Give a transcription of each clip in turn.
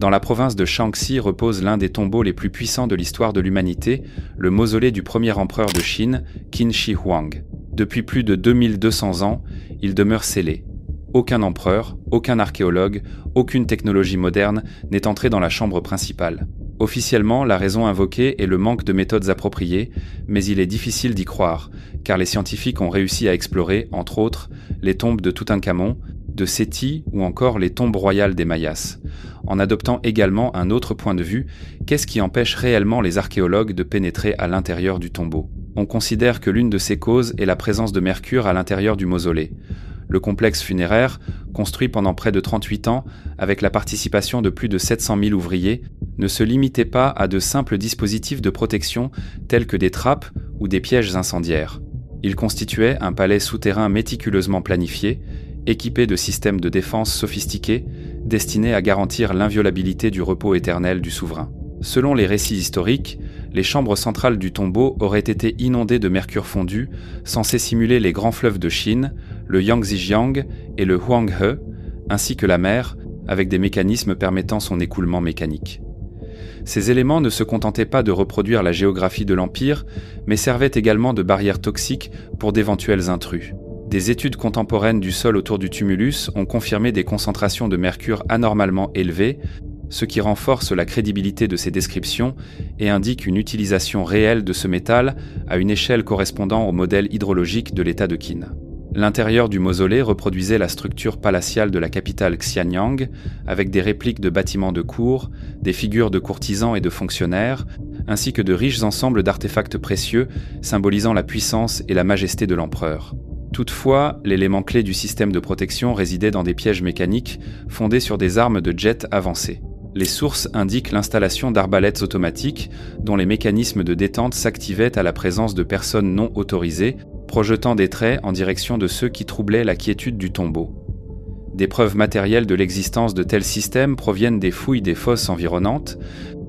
Dans la province de Shaanxi repose l'un des tombeaux les plus puissants de l'histoire de l'humanité, le mausolée du premier empereur de Chine, Qin Shi Huang. Depuis plus de 2200 ans, il demeure scellé. Aucun empereur, aucun archéologue, aucune technologie moderne n'est entré dans la chambre principale. Officiellement, la raison invoquée est le manque de méthodes appropriées, mais il est difficile d'y croire, car les scientifiques ont réussi à explorer, entre autres, les tombes de Toutankhamon, de Séti ou encore les tombes royales des Mayas. En adoptant également un autre point de vue, qu'est-ce qui empêche réellement les archéologues de pénétrer à l'intérieur du tombeau ? On considère que l'une de ces causes est la présence de mercure à l'intérieur du mausolée. Le complexe funéraire, construit pendant près de 38 ans, avec la participation de plus de 700 000 ouvriers, ne se limitait pas à de simples dispositifs de protection tels que des trappes ou des pièges incendiaires. Il constituait un palais souterrain méticuleusement planifié, équipé de systèmes de défense sophistiqués, destinés à garantir l'inviolabilité du repos éternel du souverain. Selon les récits historiques, les chambres centrales du tombeau auraient été inondées de mercure fondu, censé simuler les grands fleuves de Chine, le Yangtze-Jiang et le Huanghe, ainsi que la mer, avec des mécanismes permettant son écoulement mécanique. Ces éléments ne se contentaient pas de reproduire la géographie de l'Empire, mais servaient également de barrière toxique pour d'éventuels intrus. Des études contemporaines du sol autour du tumulus ont confirmé des concentrations de mercure anormalement élevées, ce qui renforce la crédibilité de ces descriptions et indique une utilisation réelle de ce métal à une échelle correspondant au modèle hydrologique de l'État de Qin. L'intérieur du mausolée reproduisait la structure palatiale de la capitale Xianyang, avec des répliques de bâtiments de cour, des figures de courtisans et de fonctionnaires, ainsi que de riches ensembles d'artefacts précieux symbolisant la puissance et la majesté de l'empereur. Toutefois, l'élément clé du système de protection résidait dans des pièges mécaniques fondés sur des armes de jet avancées. Les sources indiquent l'installation d'arbalètes automatiques dont les mécanismes de détente s'activaient à la présence de personnes non autorisées, projetant des traits en direction de ceux qui troublaient la quiétude du tombeau. Des preuves matérielles de l'existence de tels systèmes proviennent des fouilles des fosses environnantes,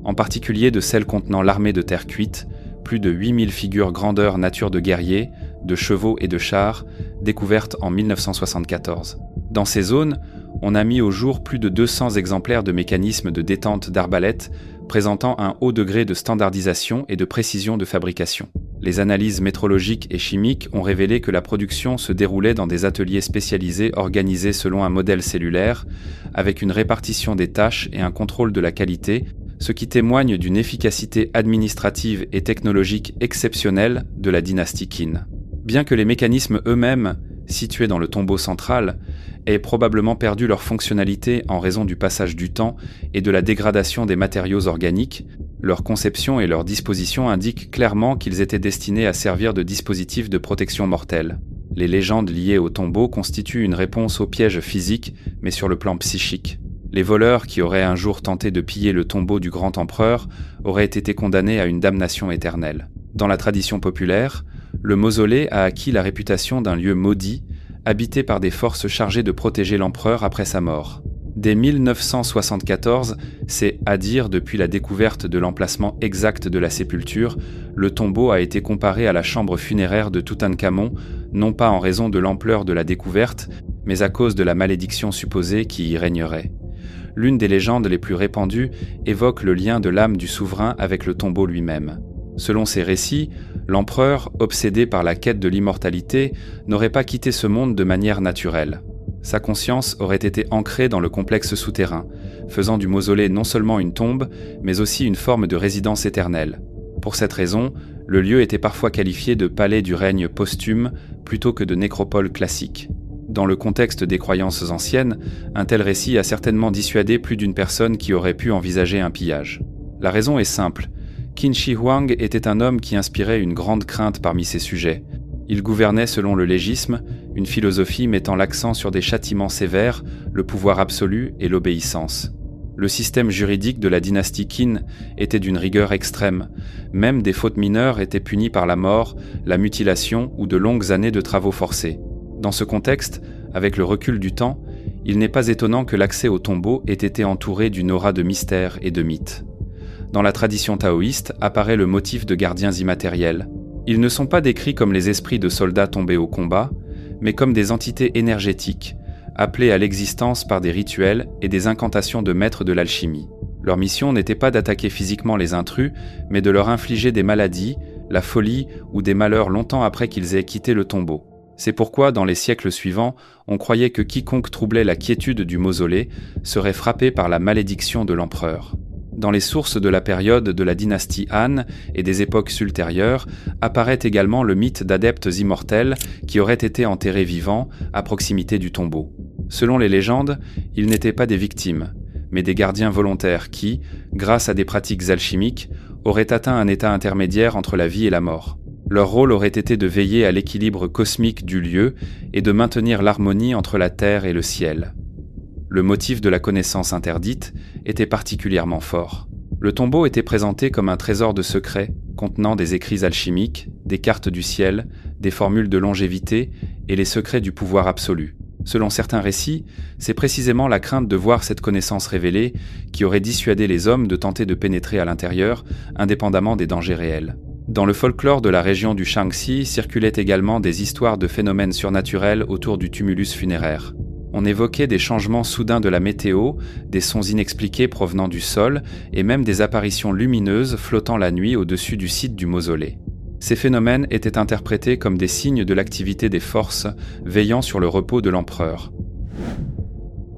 en particulier de celles contenant l'armée de terre cuite, plus de 8000 figures grandeur nature de guerriers, de chevaux et de chars, découvertes en 1974. Dans ces zones, on a mis au jour plus de 200 exemplaires de mécanismes de détente d'arbalètes présentant un haut degré de standardisation et de précision de fabrication. Les analyses métrologiques et chimiques ont révélé que la production se déroulait dans des ateliers spécialisés organisés selon un modèle cellulaire, avec une répartition des tâches et un contrôle de la qualité, ce qui témoigne d'une efficacité administrative et technologique exceptionnelle de la dynastie Qin. Bien que les mécanismes eux-mêmes, situés dans le tombeau central, aient probablement perdu leur fonctionnalité en raison du passage du temps et de la dégradation des matériaux organiques, leur conception et leur disposition indiquent clairement qu'ils étaient destinés à servir de dispositifs de protection mortelle. Les légendes liées au tombeau constituent une réponse aux pièges physiques, mais sur le plan psychique. Les voleurs qui auraient un jour tenté de piller le tombeau du grand empereur auraient été condamnés à une damnation éternelle. Dans la tradition populaire, le mausolée a acquis la réputation d'un lieu maudit, habité par des forces chargées de protéger l'empereur après sa mort. Dès 1974, c'est à dire depuis la découverte de l'emplacement exact de la sépulture, le tombeau a été comparé à la chambre funéraire de Toutankhamon, non pas en raison de l'ampleur de la découverte, mais à cause de la malédiction supposée qui y régnerait. L'une des légendes les plus répandues évoque le lien de l'âme du souverain avec le tombeau lui-même. Selon ces récits, l'empereur, obsédé par la quête de l'immortalité, n'aurait pas quitté ce monde de manière naturelle. Sa conscience aurait été ancrée dans le complexe souterrain, faisant du mausolée non seulement une tombe, mais aussi une forme de résidence éternelle. Pour cette raison, le lieu était parfois qualifié de palais du règne posthume plutôt que de nécropole classique. Dans le contexte des croyances anciennes, un tel récit a certainement dissuadé plus d'une personne qui aurait pu envisager un pillage. La raison est simple. Qin Shi Huang était un homme qui inspirait une grande crainte parmi ses sujets. Il gouvernait selon le légisme, une philosophie mettant l'accent sur des châtiments sévères, le pouvoir absolu et l'obéissance. Le système juridique de la dynastie Qin était d'une rigueur extrême. Même des fautes mineures étaient punies par la mort, la mutilation ou de longues années de travaux forcés. Dans ce contexte, avec le recul du temps, il n'est pas étonnant que l'accès au tombeau ait été entouré d'une aura de mystère et de mythe. Dans la tradition taoïste apparaît le motif de gardiens immatériels. Ils ne sont pas décrits comme les esprits de soldats tombés au combat, mais comme des entités énergétiques, appelées à l'existence par des rituels et des incantations de maîtres de l'alchimie. Leur mission n'était pas d'attaquer physiquement les intrus, mais de leur infliger des maladies, la folie ou des malheurs longtemps après qu'ils aient quitté le tombeau. C'est pourquoi, dans les siècles suivants, on croyait que quiconque troublait la quiétude du mausolée serait frappé par la malédiction de l'empereur. Dans les sources de la période de la dynastie Han et des époques ultérieures, apparaît également le mythe d'adeptes immortels qui auraient été enterrés vivants à proximité du tombeau. Selon les légendes, ils n'étaient pas des victimes, mais des gardiens volontaires qui, grâce à des pratiques alchimiques, auraient atteint un état intermédiaire entre la vie et la mort. Leur rôle aurait été de veiller à l'équilibre cosmique du lieu et de maintenir l'harmonie entre la terre et le ciel. Le motif de la connaissance interdite était particulièrement fort. Le tombeau était présenté comme un trésor de secrets contenant des écrits alchimiques, des cartes du ciel, des formules de longévité et les secrets du pouvoir absolu. Selon certains récits, c'est précisément la crainte de voir cette connaissance révélée qui aurait dissuadé les hommes de tenter de pénétrer à l'intérieur, indépendamment des dangers réels. Dans le folklore de la région du Shaanxi circulaient également des histoires de phénomènes surnaturels autour du tumulus funéraire. On évoquait des changements soudains de la météo, des sons inexpliqués provenant du sol et même des apparitions lumineuses flottant la nuit au-dessus du site du mausolée. Ces phénomènes étaient interprétés comme des signes de l'activité des forces veillant sur le repos de l'empereur.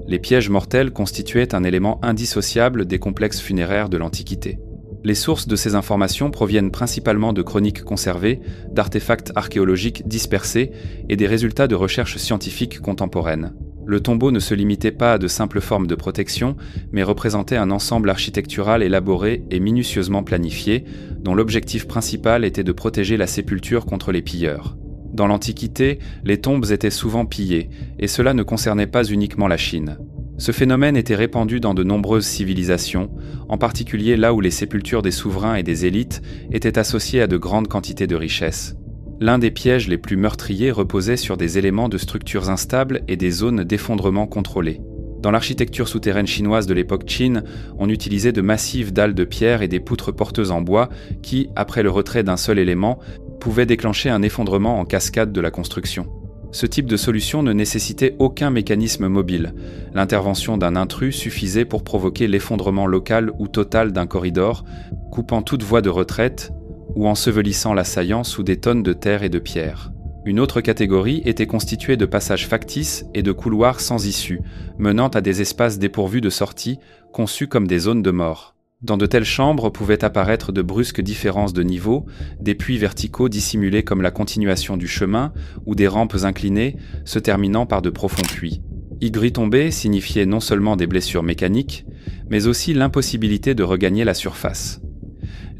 Les pièges mortels constituaient un élément indissociable des complexes funéraires de l'Antiquité. Les sources de ces informations proviennent principalement de chroniques conservées, d'artefacts archéologiques dispersés et des résultats de recherches scientifiques contemporaines. Le tombeau ne se limitait pas à de simples formes de protection, mais représentait un ensemble architectural élaboré et minutieusement planifié, dont l'objectif principal était de protéger la sépulture contre les pilleurs. Dans l'Antiquité, les tombes étaient souvent pillées, et cela ne concernait pas uniquement la Chine. Ce phénomène était répandu dans de nombreuses civilisations, en particulier là où les sépultures des souverains et des élites étaient associées à de grandes quantités de richesses. L'un des pièges les plus meurtriers reposait sur des éléments de structures instables et des zones d'effondrement contrôlées. Dans l'architecture souterraine chinoise de l'époque Qin, on utilisait de massives dalles de pierre et des poutres porteuses en bois qui, après le retrait d'un seul élément, pouvaient déclencher un effondrement en cascade de la construction. Ce type de solution ne nécessitait aucun mécanisme mobile. L'intervention d'un intrus suffisait pour provoquer l'effondrement local ou total d'un corridor, coupant toute voie de retraite ou ensevelissant l'assaillant sous des tonnes de terre et de pierre. Une autre catégorie était constituée de passages factices et de couloirs sans issue, menant à des espaces dépourvus de sortie, conçus comme des zones de mort. Dans de telles chambres pouvaient apparaître de brusques différences de niveau, des puits verticaux dissimulés comme la continuation du chemin, ou des rampes inclinées se terminant par de profonds puits. Y tomber signifiait non seulement des blessures mécaniques, mais aussi l'impossibilité de regagner la surface.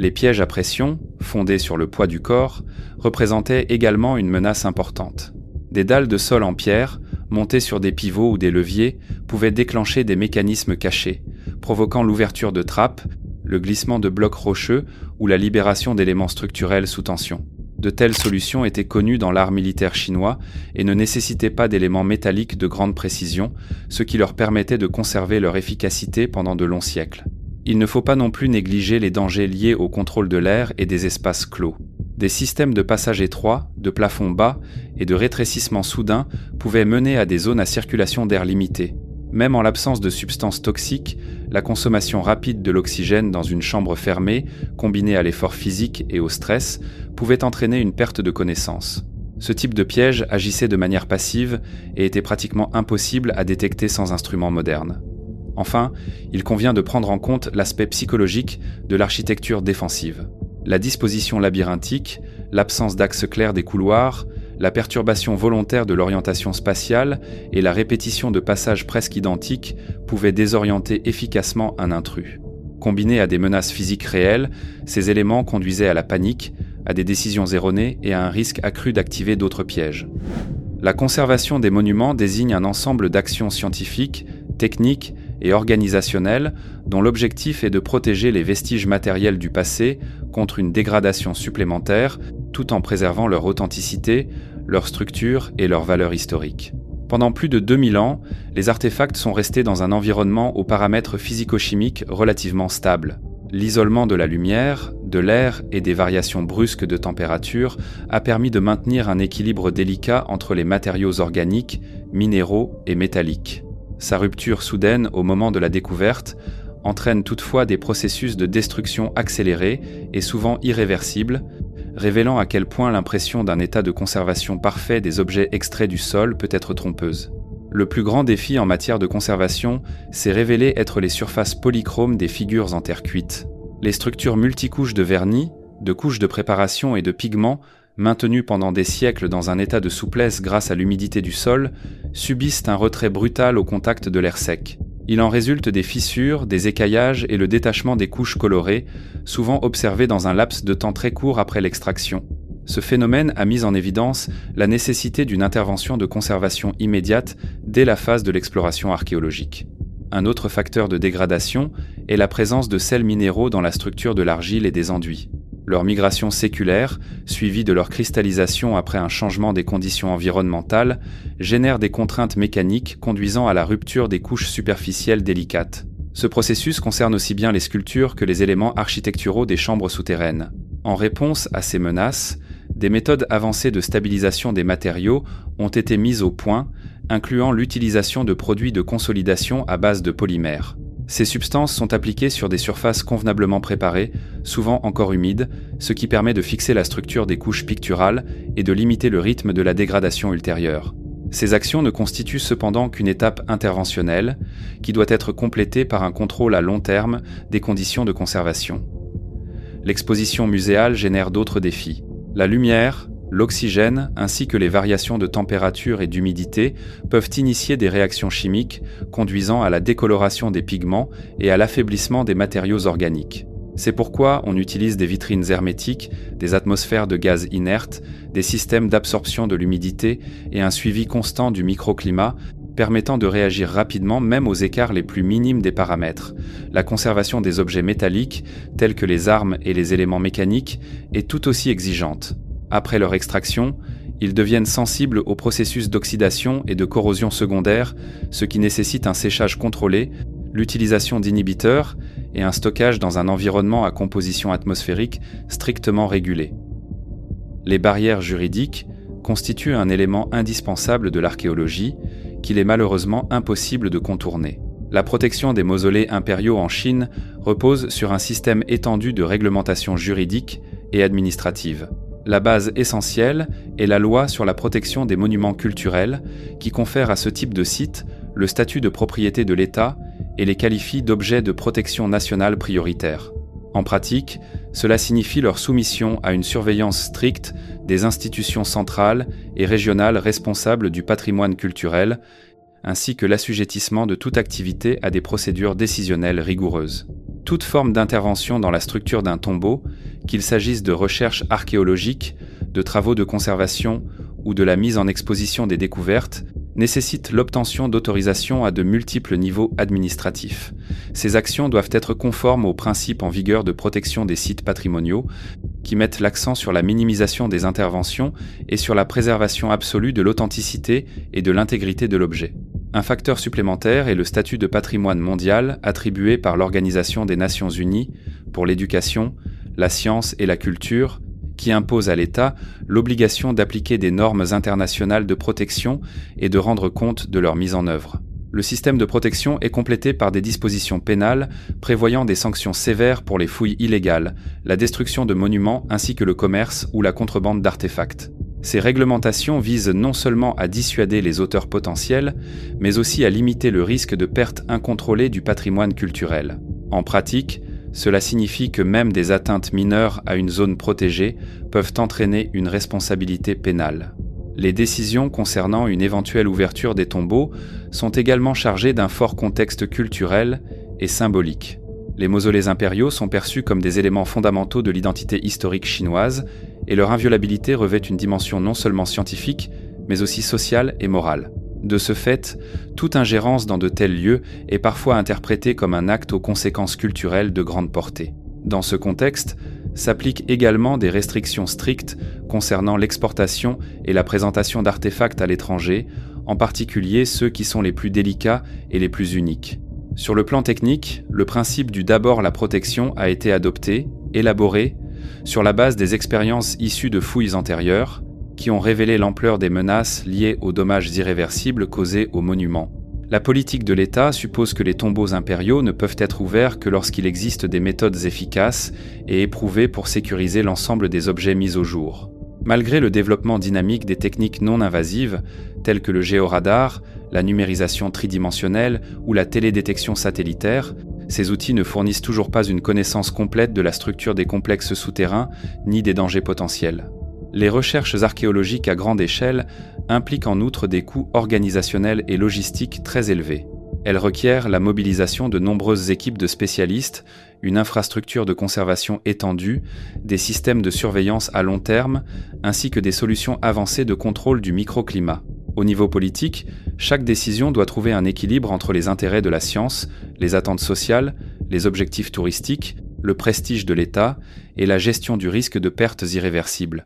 Les pièges à pression, fondés sur le poids du corps, représentaient également une menace importante. Des dalles de sol en pierre, montées sur des pivots ou des leviers, pouvaient déclencher des mécanismes cachés, provoquant l'ouverture de trappes, le glissement de blocs rocheux ou la libération d'éléments structurels sous tension. De telles solutions étaient connues dans l'art militaire chinois et ne nécessitaient pas d'éléments métalliques de grande précision, ce qui leur permettait de conserver leur efficacité pendant de longs siècles. Il ne faut pas non plus négliger les dangers liés au contrôle de l'air et des espaces clos. Des systèmes de passage étroits, de plafonds bas et de rétrécissement soudain pouvaient mener à des zones à circulation d'air limitée. Même en l'absence de substances toxiques, la consommation rapide de l'oxygène dans une chambre fermée, combinée à l'effort physique et au stress, pouvait entraîner une perte de connaissance. Ce type de piège agissait de manière passive et était pratiquement impossible à détecter sans instruments modernes. Enfin, il convient de prendre en compte l'aspect psychologique de l'architecture défensive. La disposition labyrinthique, l'absence d'axe clair des couloirs, la perturbation volontaire de l'orientation spatiale et la répétition de passages presque identiques pouvaient désorienter efficacement un intrus. Combinés à des menaces physiques réelles, ces éléments conduisaient à la panique, à des décisions erronées et à un risque accru d'activer d'autres pièges. La conservation des monuments désigne un ensemble d'actions scientifiques, techniques et organisationnelles dont l'objectif est de protéger les vestiges matériels du passé contre une dégradation supplémentaire tout en préservant leur authenticité, leur structure et leur valeur historique. Pendant plus de 2000 ans, les artefacts sont restés dans un environnement aux paramètres physico-chimiques relativement stables. L'isolement de la lumière, de l'air et des variations brusques de température a permis de maintenir un équilibre délicat entre les matériaux organiques, minéraux et métalliques. Sa rupture soudaine au moment de la découverte entraînent toutefois des processus de destruction accélérés et souvent irréversibles, révélant à quel point l'impression d'un état de conservation parfait des objets extraits du sol peut être trompeuse. Le plus grand défi en matière de conservation s'est révélé être les surfaces polychromes des figures en terre cuite. Les structures multicouches de vernis, de couches de préparation et de pigments, maintenues pendant des siècles dans un état de souplesse grâce à l'humidité du sol, subissent un retrait brutal au contact de l'air sec. Il en résulte des fissures, des écaillages et le détachement des couches colorées, souvent observés dans un laps de temps très court après l'extraction. Ce phénomène a mis en évidence la nécessité d'une intervention de conservation immédiate dès la phase de l'exploration archéologique. Un autre facteur de dégradation est la présence de sels minéraux dans la structure de l'argile et des enduits. Leur migration séculaire, suivie de leur cristallisation après un changement des conditions environnementales, génère des contraintes mécaniques conduisant à la rupture des couches superficielles délicates. Ce processus concerne aussi bien les sculptures que les éléments architecturaux des chambres souterraines. En réponse à ces menaces, des méthodes avancées de stabilisation des matériaux ont été mises au point, incluant l'utilisation de produits de consolidation à base de polymères. Ces substances sont appliquées sur des surfaces convenablement préparées, souvent encore humides, ce qui permet de fixer la structure des couches picturales et de limiter le rythme de la dégradation ultérieure. Ces actions ne constituent cependant qu'une étape interventionnelle, qui doit être complétée par un contrôle à long terme des conditions de conservation. L'exposition muséale génère d'autres défis. La lumière, l'oxygène ainsi que les variations de température et d'humidité peuvent initier des réactions chimiques conduisant à la décoloration des pigments et à l'affaiblissement des matériaux organiques. C'est pourquoi on utilise des vitrines hermétiques, des atmosphères de gaz inertes, des systèmes d'absorption de l'humidité et un suivi constant du microclimat permettant de réagir rapidement même aux écarts les plus minimes des paramètres. La conservation des objets métalliques, tels que les armes et les éléments mécaniques, est tout aussi exigeante. Après leur extraction, ils deviennent sensibles au processus d'oxydation et de corrosion secondaire, ce qui nécessite un séchage contrôlé, l'utilisation d'inhibiteurs et un stockage dans un environnement à composition atmosphérique strictement régulé. Les barrières juridiques constituent un élément indispensable de l'archéologie qu'il est malheureusement impossible de contourner. La protection des mausolées impériaux en Chine repose sur un système étendu de réglementation juridique et administrative. La base essentielle est la loi sur la protection des monuments culturels qui confère à ce type de site le statut de propriété de l'État et les qualifie d'objets de protection nationale prioritaire. En pratique, cela signifie leur soumission à une surveillance stricte des institutions centrales et régionales responsables du patrimoine culturel, ainsi que l'assujettissement de toute activité à des procédures décisionnelles rigoureuses. Toute forme d'intervention dans la structure d'un tombeau, qu'il s'agisse de recherches archéologiques, de travaux de conservation ou de la mise en exposition des découvertes, nécessite l'obtention d'autorisations à de multiples niveaux administratifs. Ces actions doivent être conformes aux principes en vigueur de protection des sites patrimoniaux, qui mettent l'accent sur la minimisation des interventions et sur la préservation absolue de l'authenticité et de l'intégrité de l'objet. Un facteur supplémentaire est le statut de patrimoine mondial attribué par l'Organisation des Nations Unies pour l'éducation, la science et la culture, qui impose à l'État l'obligation d'appliquer des normes internationales de protection et de rendre compte de leur mise en œuvre. Le système de protection est complété par des dispositions pénales prévoyant des sanctions sévères pour les fouilles illégales, la destruction de monuments ainsi que le commerce ou la contrebande d'artefacts. Ces réglementations visent non seulement à dissuader les auteurs potentiels, mais aussi à limiter le risque de perte incontrôlée du patrimoine culturel. En pratique, cela signifie que même des atteintes mineures à une zone protégée peuvent entraîner une responsabilité pénale. Les décisions concernant une éventuelle ouverture des tombeaux sont également chargées d'un fort contexte culturel et symbolique. Les mausolées impériaux sont perçus comme des éléments fondamentaux de l'identité historique chinoise et leur inviolabilité revêt une dimension non seulement scientifique, mais aussi sociale et morale. De ce fait, toute ingérence dans de tels lieux est parfois interprétée comme un acte aux conséquences culturelles de grande portée. Dans ce contexte, s'appliquent également des restrictions strictes concernant l'exportation et la présentation d'artefacts à l'étranger, en particulier ceux qui sont les plus délicats et les plus uniques. Sur le plan technique, le principe du d'abord la protection a été adopté, élaboré, sur la base des expériences issues de fouilles antérieures, qui ont révélé l'ampleur des menaces liées aux dommages irréversibles causés aux monuments. La politique de l'État suppose que les tombeaux impériaux ne peuvent être ouverts que lorsqu'il existe des méthodes efficaces et éprouvées pour sécuriser l'ensemble des objets mis au jour. Malgré le développement dynamique des techniques non invasives, telles que le géoradar, la numérisation tridimensionnelle ou la télédétection satellitaire, ces outils ne fournissent toujours pas une connaissance complète de la structure des complexes souterrains ni des dangers potentiels. Les recherches archéologiques à grande échelle impliquent en outre des coûts organisationnels et logistiques très élevés. Elles requièrent la mobilisation de nombreuses équipes de spécialistes, une infrastructure de conservation étendue, des systèmes de surveillance à long terme, ainsi que des solutions avancées de contrôle du microclimat. Au niveau politique, chaque décision doit trouver un équilibre entre les intérêts de la science, les attentes sociales, les objectifs touristiques, le prestige de l'État et la gestion du risque de pertes irréversibles.